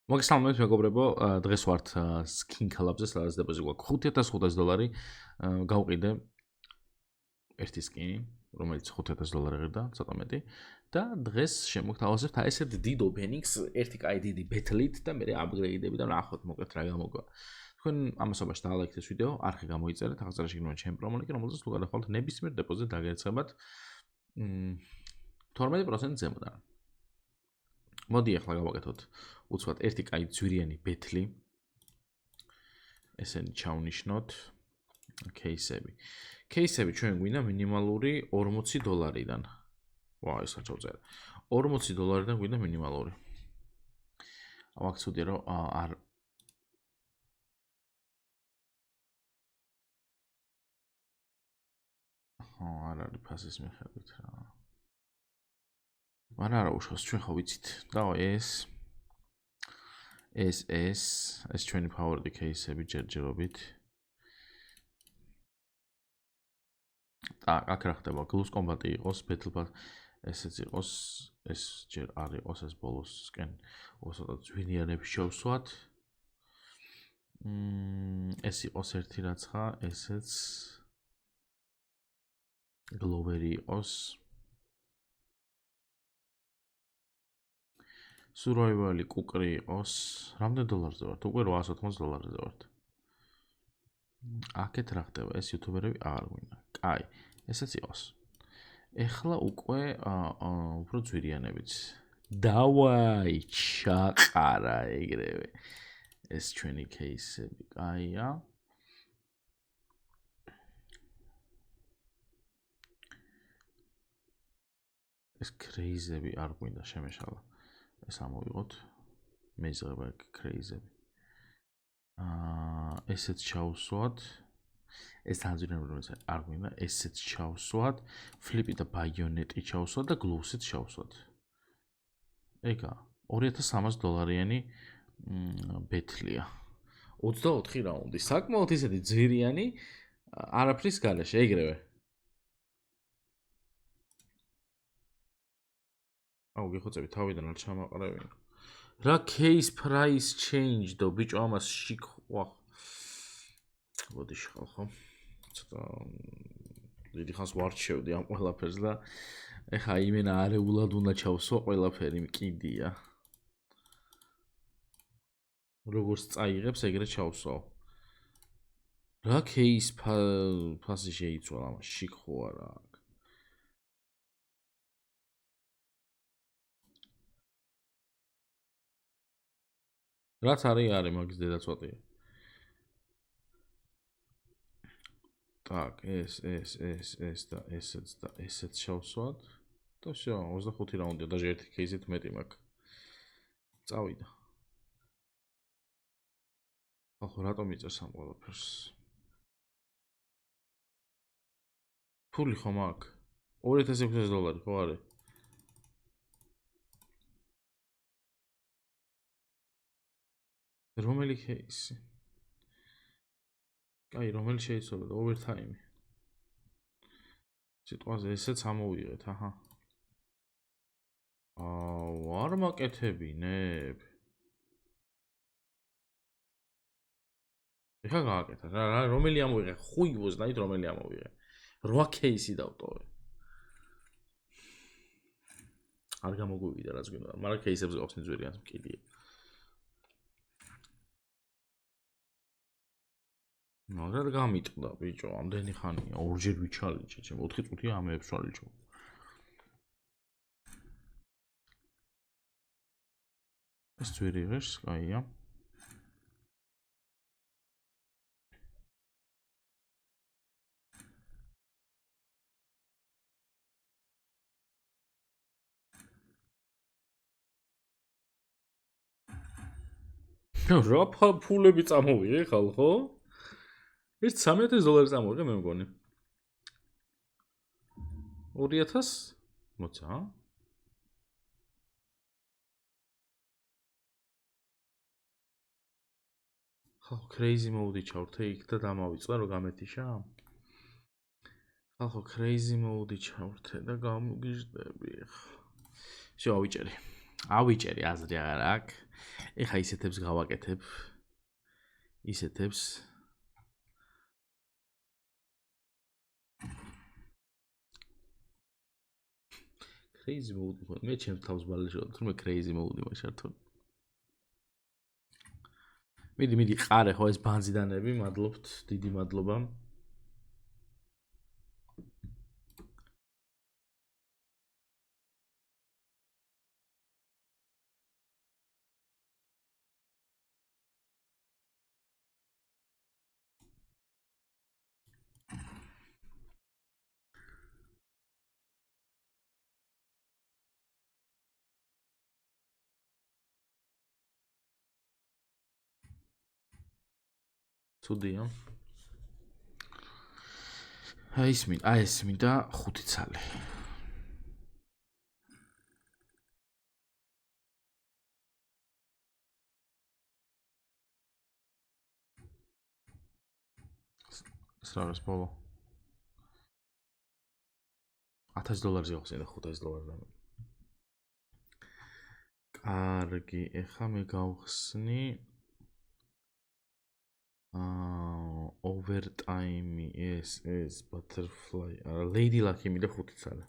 მოგესალმებით მეგობრებო, დღეს ვართ Skin Club-ზე, სადაც დეპოზიტი გვაქვს $5,500 გავყიდე ერთი სკინი, რომელიც $5,000 ღირდა, ცოტა მეტი და დღეს შემოგთავაზებთ აი ესეთ დიდ openings, ერთი კაი დიდი ბეთლით და მე upgrade-ები და ნახოთ მოკლედ რა გამოგვვა. თქვენ ამასობაში დაალაიქეთ ეს ვიდეო, არხი გამოიწერეთ, აღწერაში გინდათ ჩემი პრომოლინკი, რომელზეც თუ გადახვალთ ნებისმიერ დეპოზიტ დაგერცხებათ 12% ზემოდან. მოდი ახლა გავაკეთოთ უცბად ერთი კაი ძვირიანი ბეთლი. ესენი ჩავნიშნოთ кейსები. кейსები ჩვენ გვინდა მინიმალური $40-დან. ვა, ეს რა ჩავწერე. $40-დან გვინდა მინიმალური. ამაკ ცუდია რომ არ არ არის ფასის მიხედვით რა. მაგრამ არა უშავს ჩვენ ხო ვიცით. დავა ეს ჩვენი ფავორიტი кейსები ჯერჯერობით. აქ რა ხდება? Glue Combat იყოს, Battle Pass ესეც იყოს, ეს ჯერ არ იყოს ეს ბოლოსკენ. უცოტა ძვირიანები შევსვათ. ეს იყოს ერთი რაცხა, ესეც Glover-ი იყოს. Survival-ი კუკრი იყოს. რამდენ დოლარზე ვართ? უკვე $880-ზე ვართ. აქეთ რა ხდება? ეს იუთუბერები აღარ გვინდა. კაი, ესეც იყოს. ეხლა უკვე უფრო ძვირიანებიც. დავაი, ჩაყარა ეგრევე. ეს ჩვენი кейსები, კაია. ეს კრეიზები არ გვინდა შემეშალა. ეს ამოვიღოთ. მე ზღება კრეიზები. ესეც ჩავსვათ. ეს თანძვირიანები არ გვინდა, ესეც ჩავსვათ. ფლიპი და ბაიონეტი ჩავსვათ და გლოუსიც ჩავსვათ. ეგა $2,300-იანი ბეთლია. 24 რაუნდი. საკმაოდ ისეთი ძვირიანი არაფრის გარეშე, ეგრევე. აუ, გიხოცები თავიდან არ ჩამაყრევი. რა case price change დო ბიჭო ამას შიქ ვახ. მოდი შეხალხო. ცოტა დიდი ხანს ვარჩევდი ამ ყველაფერს და ეხა იმენა არეულად უნდა ჩავსვა ყველაფერი მკიდია. როგორც წაიღებს ეგრე ჩავსვავ. რა case ფასი შეიცვალა ამას შიქ ხო არა. რაც არის მაგის დედაცვატია. Так, ეს და ესეც შევსვათ. და всё, 25 რაუნდია, даже ერთი кейსით მეტი მაქვს. წავიდა. ახლა რატომ იწერს ამ ყველაფერს? ფული ხომ აქვს? $2,600 ხო არის? რომელი кейსი? კაი, რომელი შეიძლება და overtime. სიტყვაზე ესეც ამოვიღეთ, აჰა. არ მაკეთებინებ. ეხა გააკეთა. რა რომელი ამოვიღე? ხუი ვოზნაით რომელი ამოვიღე. 8 кейსი დავტოვე. არ გამოგვივიდა რაც გვინდა, მაგრამ кейსებს გავხსნი ძვირიანს მკიდია. მაგრამ გამიტყდა ბიჭო, ამდენი ხანია, ორჯერ ვიჩალიჭე, ჩემ 4 წუთია ამეებს ვალიჭო. ეს ძვირი ღირს, კაია. რა ფულები წამოვიღე ხალხო? ეს $3,000 წამოვიღე მე მგონი. 2000 მოცა? ხალხო crazy mode-ი ჩავრთე იქ და დამავიწყდა რომ გამეთიშა. ხალხო crazy mode-ი ჩავრთე და გამოგიჟდები. всё, ავიჭერი. ავიჭერი აზრი აღარ აქვს. ეხა ისეთებს გავაკეთებ. ისეთებს crazy mode მე ჩემს თავს ბალეშოთ თუმცა crazy mode მაშართო მიდი ყარე ხო ეს ბანზიდანები მადლობთ დიდი მადლობა ცუდია. აი ეს მინდა 5 ცალი. სრავს ბოლო. $1000 იყოსი და $500. კარგი, ეხლა მე გავხსნი overtime ეს butterfly lady lucky მიდა 5 ცალი.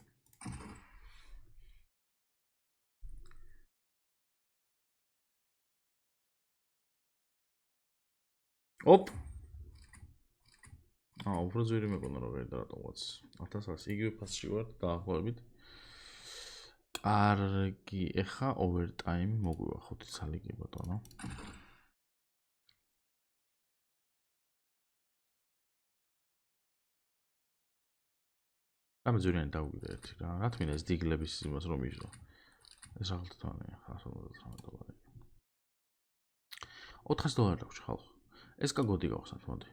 ოპ უფრო ძვირი მეკონა რომ ვერ დარატომაც 1100 იგივე ფასში ვარ დაახლოებით. კარგი, ეხა overtime მოგვივა 5 ცალი კი ბატონო. ამე ზურიანი დავუგიდე ერთი რა. რა თქმა უნდა ეს დიგლების იმას რომ მიშო. ეს რაღაც თვანია $159. $400 დაგვჭი ხალხო. ეს კაგოდი გავხსნათ მოდი.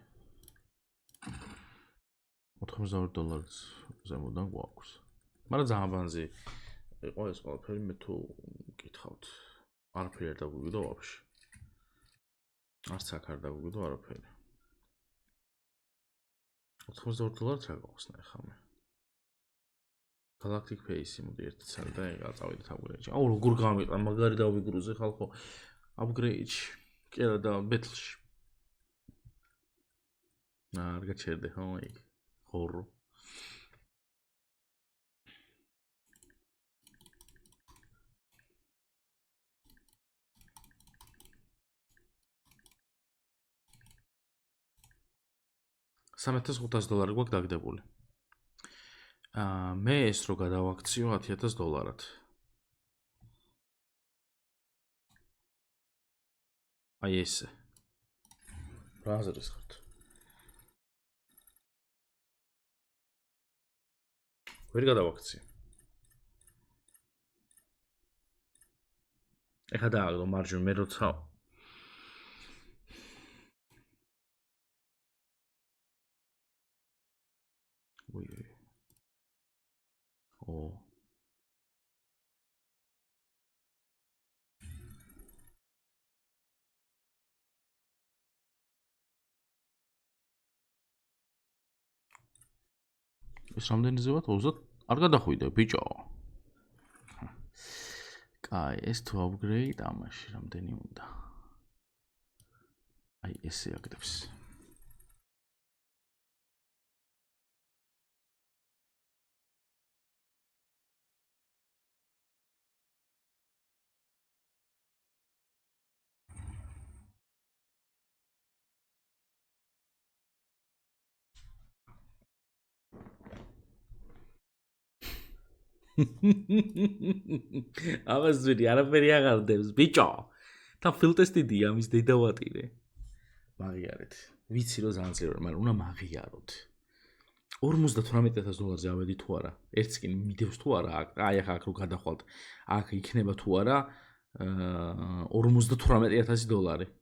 $92 ზემოდან გვაქვს. მაგრამ ძალიან ბანზი იყო ეს ყველაფერი მე თუ მკითხავთ. არაფერი არ დაგვიგდო ვაფშე. არც აქ არ დაგვიგდო არაფერი. $92 რა გავხსნა ახლა მე. Galactic Pace მოდი ერთი ცალი და წავიდეთ upgrade-ში. აუ როგორ გამიყვა მაგარი დავიგრუზე ხალხო upgrade-ში. კი არა და battle-ში. არ გაჩერდე ხო იქ. ხორო. $3500 გვაქვს დაგდებული. მე ეს რო გადავაქციო $10,000. აი ესე. რა აზრის ხართ? ვერ გადავაქციო. ეხა დააგდო მარჯვე მე როცა ეს რამდენიზე ვარ? 30 არ გადახვიდე ბიჭო. კაი, ეს თუ upgrade ამაში რამდენი უნდა? აი ესე აგდებს. ამას ძვირი არაფერი აღარ დებს ბიჭო თან ფილტესტიდია ამის დედავატირე მაგიარეთ ვიცი რომ ძალიან ძლიერია მაგრამ უნდა მაგიაროთ $58,000-ზე ავედი თუ არა ერთს კი მიდევს თუ არა აი ახლა აქ რო გადახვალთ აქ იქნება თუ არა $58,000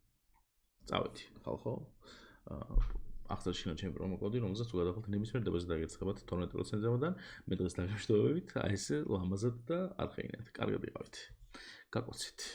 წავედი ხალხო ახსოვს ჩემი პრომო კოდი რომელზეც თუ გადახვალთ ნებისმიერ დებაზე დაგეცხებათ 12% ზემოდან მე დღეს დაგაშტოვებით აი ეს ლამაზად და არ ხეინეთ კარგად იყავით გაკოცით